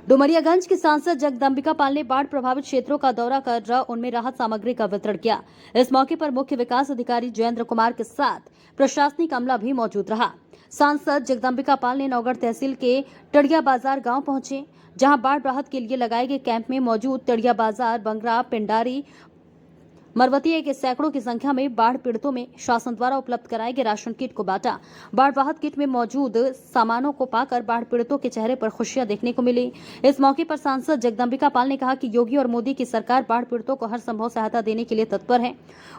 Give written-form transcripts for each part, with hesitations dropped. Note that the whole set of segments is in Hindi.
डुमरियागंज के सांसद जगदम्बिका पाल ने बाढ़ प्रभावित क्षेत्रों का दौरा कर उनमें राहत सामग्री का वितरण किया। इस मौके पर मुख्य विकास अधिकारी जयेंद्र कुमार के साथ प्रशासनिक अमला भी मौजूद रहा। सांसद जगदम्बिका पाल ने नौगढ़ तहसील के टड़िया बाजार गांव पहुंचे, जहां बाढ़ राहत के लिए लगाए गए कैंप में मौजूद टड़िया बाजार, बंगरा, पिंडारी, मरवतिया के सैकड़ों की संख्या में बाढ़ पीड़ितों में शासन द्वारा उपलब्ध कराए गए राशन किट को बांटा। बाढ़ राहत किट में मौजूद सामानों को पाकर बाढ़ पीड़ितों के चेहरे पर खुशियां देखने को मिली। इस मौके पर सांसद जगदम्बिका पाल ने कहा कि योगी और मोदी की सरकार बाढ़ पीड़ितों को हर संभव सहायता देने के लिए तत्पर है।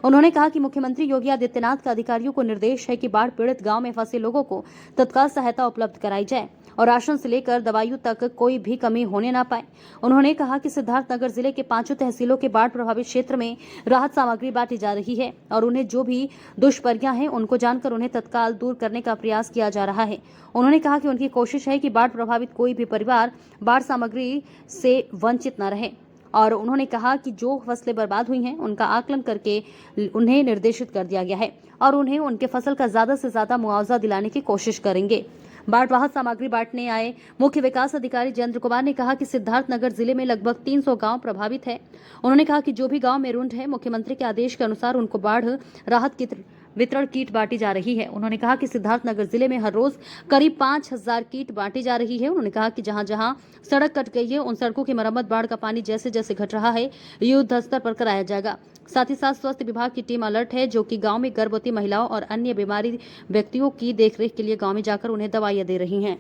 उन्होंने कहा कि मुख्यमंत्री योगी आदित्यनाथ का अधिकारियों को निर्देश है कि बाढ़ पीड़ित गाँव में फंसे लोगों को तत्काल सहायता उपलब्ध कराई जाए और राशन से लेकर दवाइयों तक कोई भी कमी होने न पाए। उन्होंने कहा कि सिद्धार्थनगर जिले के 5 तहसीलों के बाढ़ प्रभावित क्षेत्र में राहत सामग्री बांटी जा रही है और उन्हें जो भी दुष्परियां हैं उनको जानकर उन्हें तत्काल दूर करने का प्रयास किया जा रहा है। उन्होंने कहा कि उनकी कोशिश है कि बाढ़ प्रभावित कोई भी परिवार बाढ़ सामग्री से वंचित न रहे और उन्होंने कहा कि जो फसलें बर्बाद हुई हैं उनका आकलन करके उन्हें निर्देशित कर दिया गया है और उन्हें उनके फसल का ज्यादा से ज्यादा मुआवजा दिलाने की कोशिश करेंगे। बाढ़ राहत सामग्री बांटने आए मुख्य विकास अधिकारी जयेंद्र कुमार ने कहा कि सिद्धार्थनगर जिले में लगभग 300 गांव प्रभावित है। उन्होंने कहा कि जो भी गांव में रुंड है, मुख्यमंत्री के आदेश के अनुसार उनको बाढ़ राहत की वितरण किट बांटी जा रही है। उन्होंने कहा कि सिद्धार्थनगर जिले में हर रोज करीब 5000 किट बांटी जा रही है। उन्होंने कहा कि जहां जहां सड़क कट गई है उन सड़कों की मरम्मत बाढ़ का पानी जैसे जैसे घट रहा है युद्ध स्तर पर कराया जाएगा। साथ ही साथ स्वास्थ्य विभाग की टीम अलर्ट है, जो कि गांव में गर्भवती महिलाओं और अन्य बीमारी व्यक्तियों की देखरेख के लिए गांव में जाकर उन्हें दवाइयां दे रही हैं।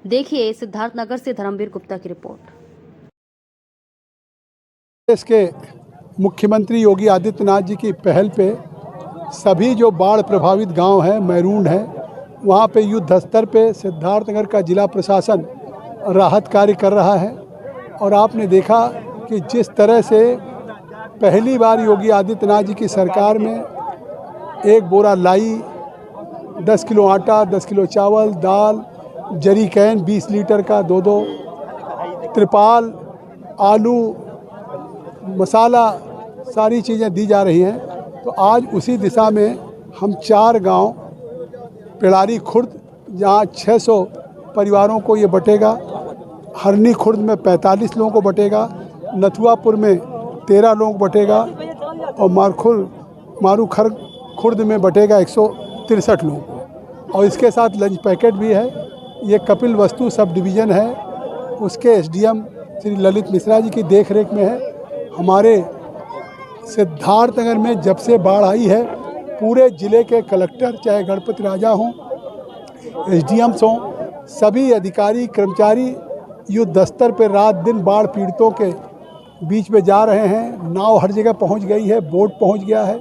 देखिए सिद्धार्थनगर से धर्मवीर गुप्ता की रिपोर्ट। देश के मुख्यमंत्री योगी आदित्यनाथ जी की पहल पे सभी जो बाढ़ प्रभावित गांव हैं, मैरून हैं, वहाँ पे युद्ध स्तर पे सिद्धार्थनगर का जिला प्रशासन राहत कार्य कर रहा है। और आपने देखा कि जिस तरह से पहली बार योगी आदित्यनाथ जी की सरकार में एक बोरा लाई, 10 किलो आटा, 10 किलो चावल, दाल, जरी कैन 20 लीटर का 2-2, त्रिपाल, आलू, मसाला, सारी चीज़ें दी जा रही हैं। तो आज उसी दिशा में हम 4 गांव, पिड़ारी खुर्द जहां 600 परिवारों को ये बटेगा, हरनी खुर्द में 45 लोगों को बटेगा, नथुआपुर में 13 लोगों को बटेगा और मारूखर खुर्द में बटेगा 163 लोगों को। और इसके साथ लंच पैकेट भी है। ये कपिल वस्तु सब डिवीज़न है, उसके एसडीएम श्री ललित मिश्रा जी की देखरेख में है। हमारे सिद्धार्थनगर में जब से बाढ़ आई है, पूरे ज़िले के कलेक्टर, चाहे गणपति राजा हों, एसडीएम्स हों, सभी अधिकारी कर्मचारी युद्ध स्तर पर रात दिन बाढ़ पीड़ितों के बीच में जा रहे हैं। नाव हर जगह पहुंच गई है, बोट पहुंच गया है,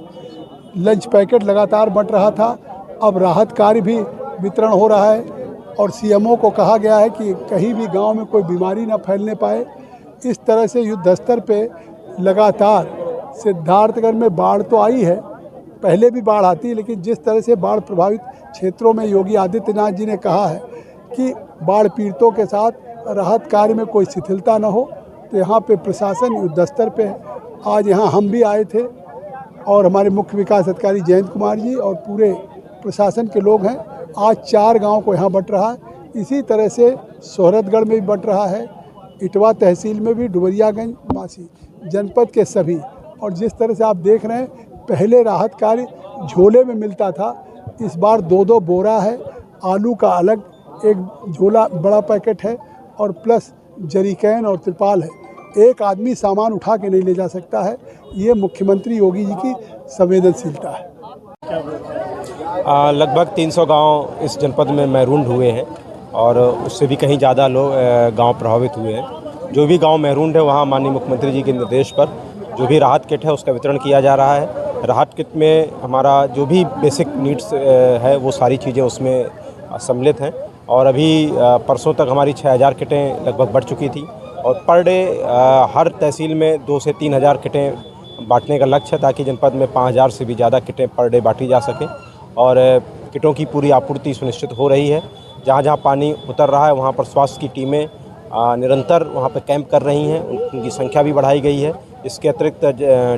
लंच पैकेट लगातार बंट रहा था, अब राहत कार्य भी वितरण हो रहा है। और सीएमओ को कहा गया है कि कहीं भी गांव में कोई बीमारी ना फैलने पाए। इस तरह से युद्ध स्तर पे लगातार सिद्धार्थनगर में बाढ़ तो आई है, पहले भी बाढ़ आती है, लेकिन जिस तरह से बाढ़ प्रभावित क्षेत्रों में योगी आदित्यनाथ जी ने कहा है कि बाढ़ पीड़ितों के साथ राहत कार्य में कोई शिथिलता न हो, तो यहाँ पे प्रशासन युद्ध स्तर पे है। आज यहाँ हम भी आए थे और हमारे मुख्य विकास अधिकारी जयंत कुमार जी और पूरे प्रशासन के लोग हैं। आज 4 गांव को यहाँ बंट रहा है। इसी तरह से सोहरतगढ़ में भी बंट रहा है, इटवा तहसील में भी, डुमरियागंज, मासी जनपद के सभी। और जिस तरह से आप देख रहे हैं, पहले राहत कार्य झोले में मिलता था, इस बार 2-2 बोरा है, आलू का अलग एक झोला बड़ा पैकेट है और प्लस जरीकैन और त्रिपाल है। एक आदमी सामान उठा के नहीं ले जा सकता है। ये मुख्यमंत्री योगी जी की संवेदनशीलता है। लगभग 300 गांव इस जनपद में मैरून हुए हैं और उससे भी कहीं ज़्यादा लोग गांव प्रभावित हुए हैं। जो भी गांव मैरून है वहां माननीय मुख्यमंत्री जी के निर्देश पर जो भी राहत किट है उसका वितरण किया जा रहा है। राहत किट में हमारा जो भी बेसिक नीड्स है वो सारी चीज़ें उसमें सम्मिलित हैं और अभी परसों तक हमारी 6000 किटें लगभग बढ़ चुकी थी और पर डे हर तहसील में 2 से 3 हज़ार किटें बांटने का लक्ष्य है, ताकि जनपद में 5000 से भी ज़्यादा किटें पर डे बांटी जा सकें और किटों की पूरी आपूर्ति सुनिश्चित हो रही है। जहाँ जहाँ पानी उतर रहा है वहाँ पर स्वास्थ्य की टीमें निरंतर वहाँ पर कैंप कर रही हैं, उनकी संख्या भी बढ़ाई गई है। इसके अतिरिक्त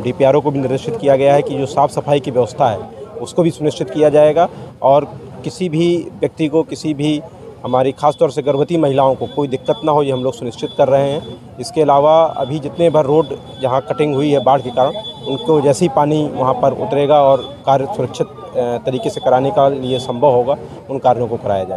डीपीआरओ को भी निर्देशित किया गया है कि जो साफ़ सफाई की व्यवस्था है उसको भी सुनिश्चित किया जाएगा और किसी भी व्यक्ति को किसी भी हमारी खासतौर से गर्भवती महिलाओं को कोई दिक्कत ना हो, ये हम लोग सुनिश्चित कर रहे हैं। इसके अलावा अभी जितने भर रोड जहाँ कटिंग हुई है बाढ़ के कारण, उनको जैसे ही पानी वहाँ पर उतरेगा और कार्य सुरक्षित तरीके से कराने का लिए संभव होगा, उन कार्यों को कराया जाए।